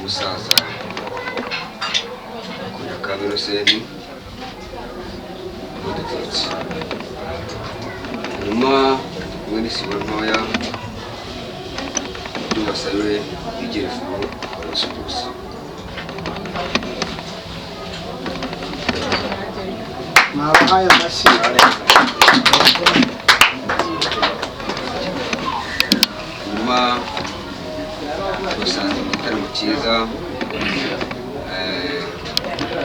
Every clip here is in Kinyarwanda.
umusaza kuya Kamiroseni udututsi nyuma kumwe n'isibo ntoya tubasabe bigerefo abasukuzi mwabahaye amashyi nyuma gusanze igitaramo cyiza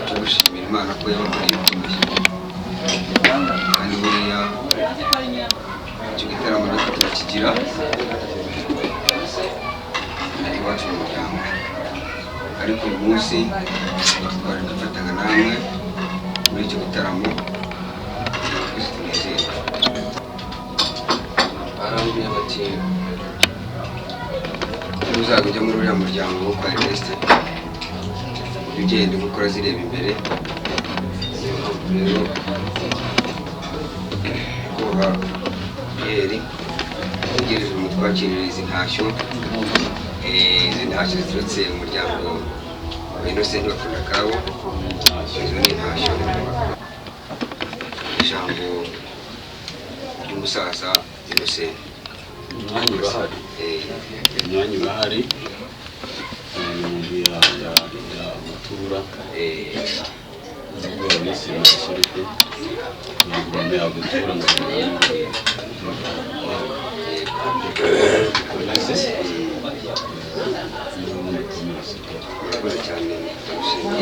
cyo gushimira Imana ko yabakoreye ibikomeye kandi buriya icyo gitaramo nacyo turakigira iwacu mu muryango ariko uyu munsi twari dufatanya namwe muri icyo gitaramo twese tunezerwe barambwiye bati uzajya ujya muri uriya muryango wo kwa Ernest ugenda gukora zireba imbere rero kuba Pierre ugereje mu twakirira izi ntashyo ziturutse umuryango wa Innocent bakunda kabo izo ni intashyo ijambo ry'umusaza Innocent umwanya urahari umuntu amatura ubwo abisi n'abashyirike ntabwo yagutura ngo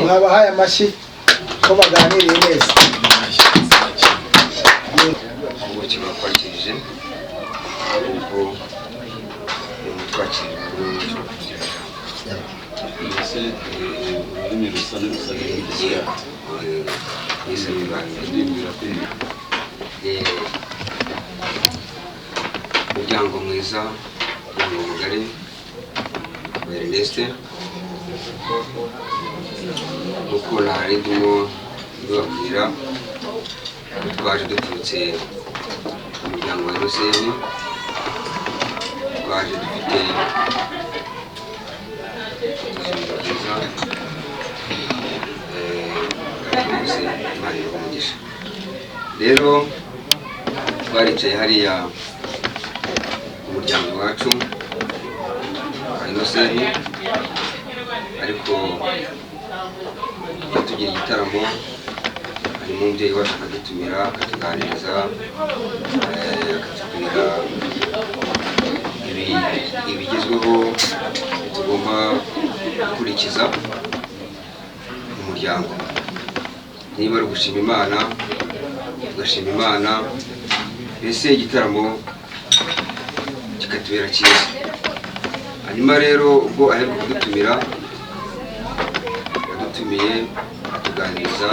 mwabahaye amashyi ko baganiriye neza ubu kibakwakirije ubwo twakiriye mbese ururimi rusa umuryango mwiza umuryango mugari wa Ernest uko nari ndimo ndababwira twaje duturutse umuryango wa Innocent twaje dufite rero twaricaye hariya umuryango wacu wa Innocent ariko tugira igitaramo harimo umubyeyi wacu akadutumira akatuganiriza akatubwira ibigezweho tugomba gukurikiza umuryango niba ari ugushima Imana tugashima Imana mbese igitaramo kikatubera cyiza hanyuma rero ubwo aheruka kudutumira yadutumiye atuganiriza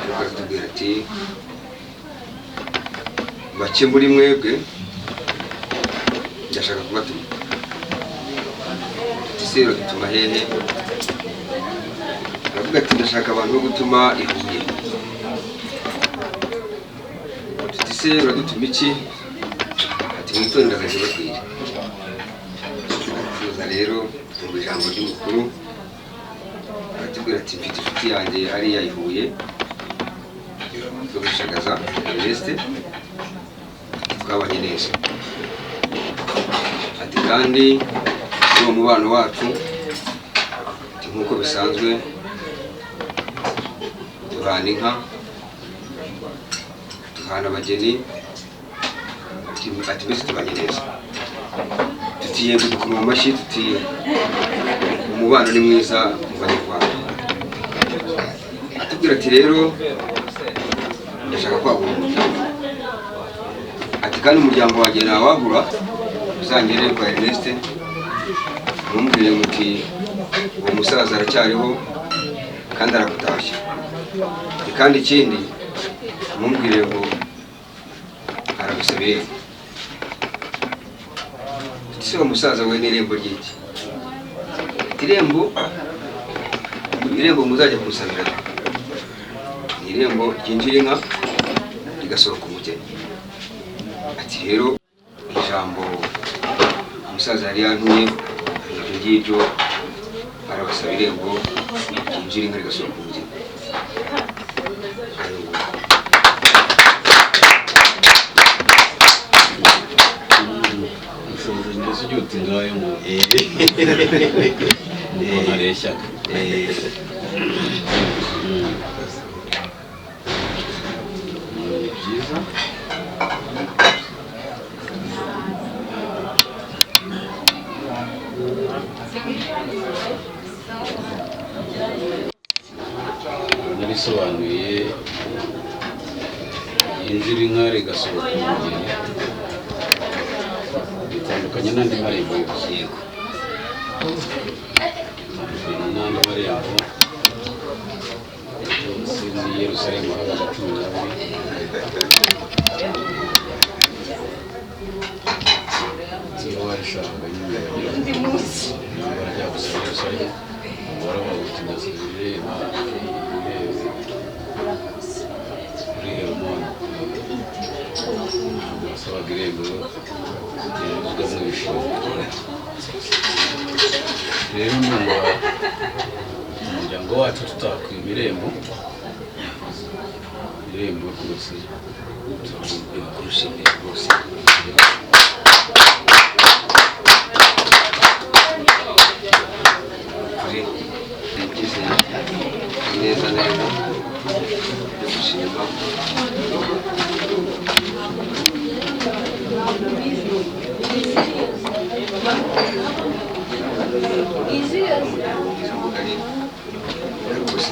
ariko aratubwira ati bake muri mwebwe ndashaka kubatuma ese dutuma hehe aravuga ati ndashaka abantu bo gutuma i Huye ese uradutuma iki ati mwitonde ndagaje babwire tuza rero mu ijambo ry'umukuru aratubwira ati mfite inshuti yanjye hariya i Huye yo gushagaza Ernest twabanye neza ati kandi uwo mubano wacu nk'uko bisanzwe duhana inka duhana abageni ati mbese tubanye neza tutiye dukoma amashyi tuti umubano ni mwiza mu banyarwanda atubwira ati rero ndashaka kwagura umuryango ati kandi umuryango wanjye ntawagura uzangere kwa Ernest ntumbwire muti uwo musaza aracyariho kandi arakutashya kandi ikindi ntumbwire ngo aragusabira ese uwo musaza we n'irembo ry'iki irembo muzajya kumusabira ni irembo ryinjira inka rigasohoka umugeni ati rero ijambo umusaza yari yantumye ibyo ngibyo gusaba irembo ryinjira inka rigasohoka umugeni. Ushobora mbese ujya uti ngayo ngo umuntu areshyaga. Byiza. Narisobanuye yinjira inka rigasohoka umugeni bitandukanye n'andi marembo yose. Yego. N'andi marembo yose muri Yerusalemu habaga 12. Iyo warishakaga nyine barajya gusaba Yerusalemu warabawuti ndasubire kuri Hermoni basabaga irembo rivuga mu ishuri. Rero numva umuryango wacu tutakwima irembo rwose Kurushimira rwose. Neza neza yo gushima. Rwose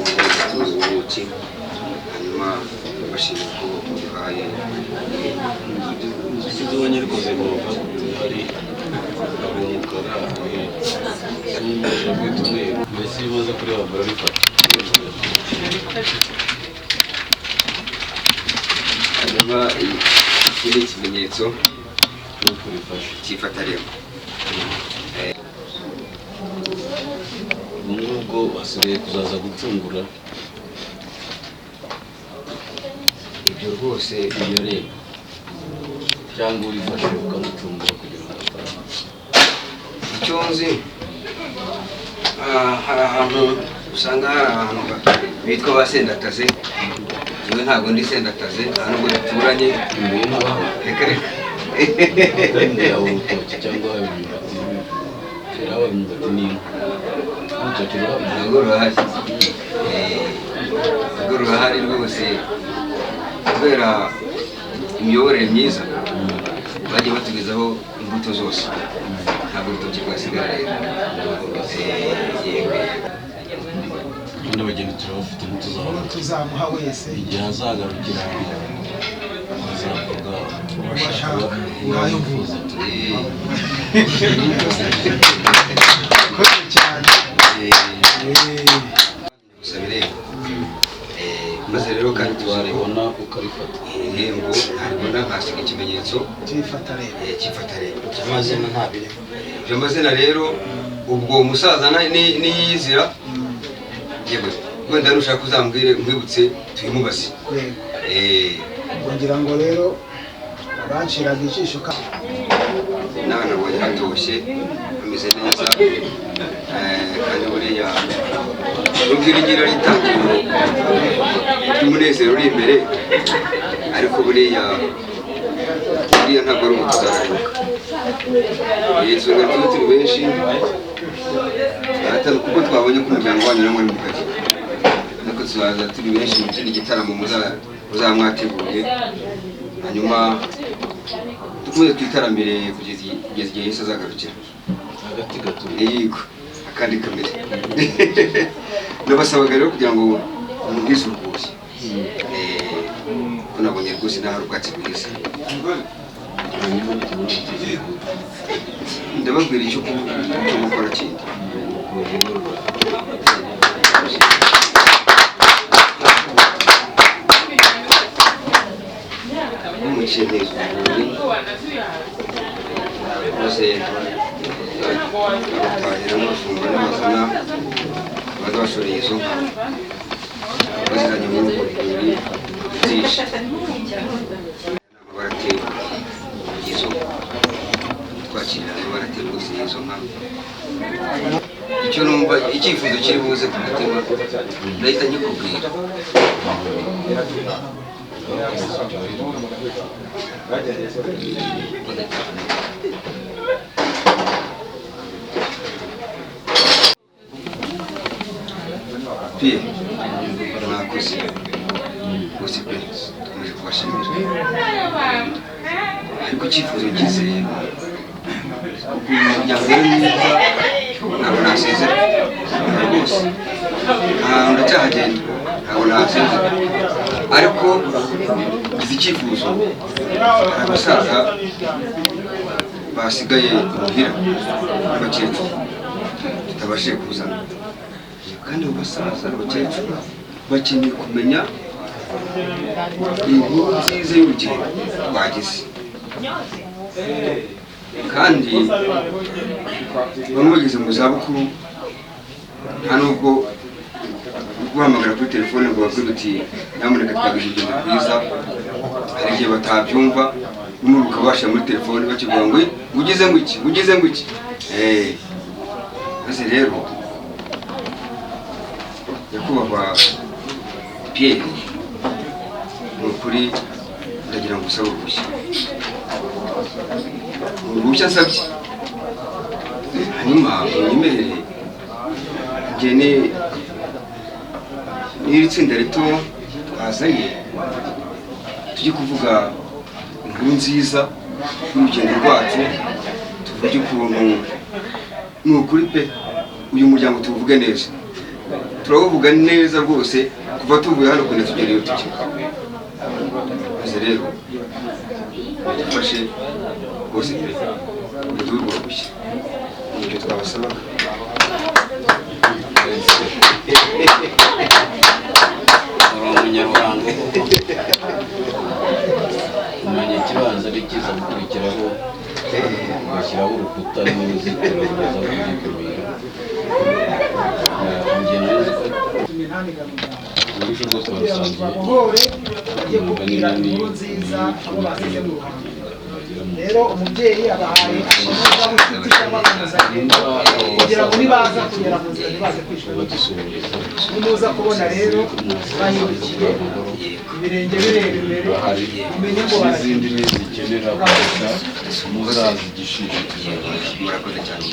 tuzi ubuki hanyuma bashimira ko uduhaye tubonye rwose ngombwa hari umukara n'umweru mbese iyo umaze kureba murabifata. hanyuma iki ni ikimenyetso nuko bifashe cy'ifatarembo. ubu ngubwo wasigaye kuzaza gucungura Ibyo rwose iyo rembo cyangwa urifashe ukamucungura kugira ngo atapfa. icyo nzi hari ahantu usanga hari ahantu bitwa ba sendataze. Yewe ntabwo ndi sendataze nta nubwo duturanye. Ibintu abaho Reka reka. kandi aho urutoki cyangwa imyumbati kera haba imyumbati n'inka urutoki rurahari. Urwo rurahari. Urwo rurahari rwose kubera imiyoborere myiza bagiye batugezaho imbuto zose. Ntabwo urutoki rwasigara rero. N'abageni turabafite tuzamuha wese igihe azagarukira azavuga ubashaka ngayo mvuze koze cyane gusabire maze rero kandi waribona ukarifata irembo haribona nkasiga ikimenyetso cy'ifatarembo cy'amazina nta birimo. Ibyo mazina rero ubwo umusaza niyizira yewe wenda nushaka uzambwire nkwibutse tuyimubaze. kugira ngo rero abanciraga ijisho n'abana bose hatoshye bameze neza kandi buriya ubwiringira ritangira umunezero uri imbere ariko buriya ntabwo ari umutuzararuka. Yitsunga turi benshi atari kuko twabonye ko umuryango wanyu namwe ni mukajya ariko tuzaza turi benshi mu kindi gitaramo muzamwateguye hanyuma dukomeze twitaramire kugeza igihe Yesu azagarukira. agati gato Yego akandi kamere. Nabasabaga rero kugira ngo umubwize urwushye ko nabonye rwose naho ubwatsi bwiza. hanyuma n'ikimurikije Ndababwira icyo gukora kindi. Umuciye neza maze abatahira n'abashumba n'abazana baza bashoreye izo nka baziranye muri ubwo birori byinshi baratera izo twakirira baratera rwose izo nka icyo numva icyifuzo kiri buze ku mutima ndahita nyikubwira. Pie mwakoze rwose pe tumaze kubashimira, ariko icyifuzo ngize umuryango we mwiza ntabwo nasezera rwose, ndacyahagenda ntabwo nasezera, ariko izi icyifuzo hari abasaza basigaye muhira n'abakecuru tutabashije kuzana, kandi abo basaza n'abakecuru bakeneye kumenya inkuru nziza y'urugendo twagize, kandi bamwe bageze mu zabukuru nta nubwo guhamagara kuri telefone ngo babwire uti nyamuneka twagize urugendo rwiza, hari igihe batabyumva n'umuntu ukabasha muri telefone bakivuga ngo ugize ngo iki ugize ngo iki. Maze rero nyakubahwa Pierre, ni ukuri ndagira ngo usabe uruhushya, uruhushya nsabye, hanyuma unyemerere ngene n'iri tsinda rito twazanye tujye kuvuga inkuru nziza y'urugendo rwacu, tuvuge ukuntu ni ukuri pe uyu muryango tuvuge neza, turawuvuga neza rwose kuva tuvuye hano kugeza tugera iyo tujya. Maze rero dufashe rwose pe uduhe urwo ruhushya, nicyo twabasabaga. Umunyarwanda umenya ikibanza ari cyiza gukurikiraho, ugashyiraho urukuta n'uruzitiro rugeza ku gikumira. Urusha rwose kubwira inkuru nziza abo basize mu ruhando. Rero umubyeyi abahaye ashimuza inshuti cyangwa akamuzanira kugira ngo nibaza kugera mu nzira ntibaze kwishura. Nimuza kubona rero bahindukiye ibirenge bireba imbere, umenye ngo n'izindi zikenera gufasha muzazi igishishikarizo. Murakoze cyane.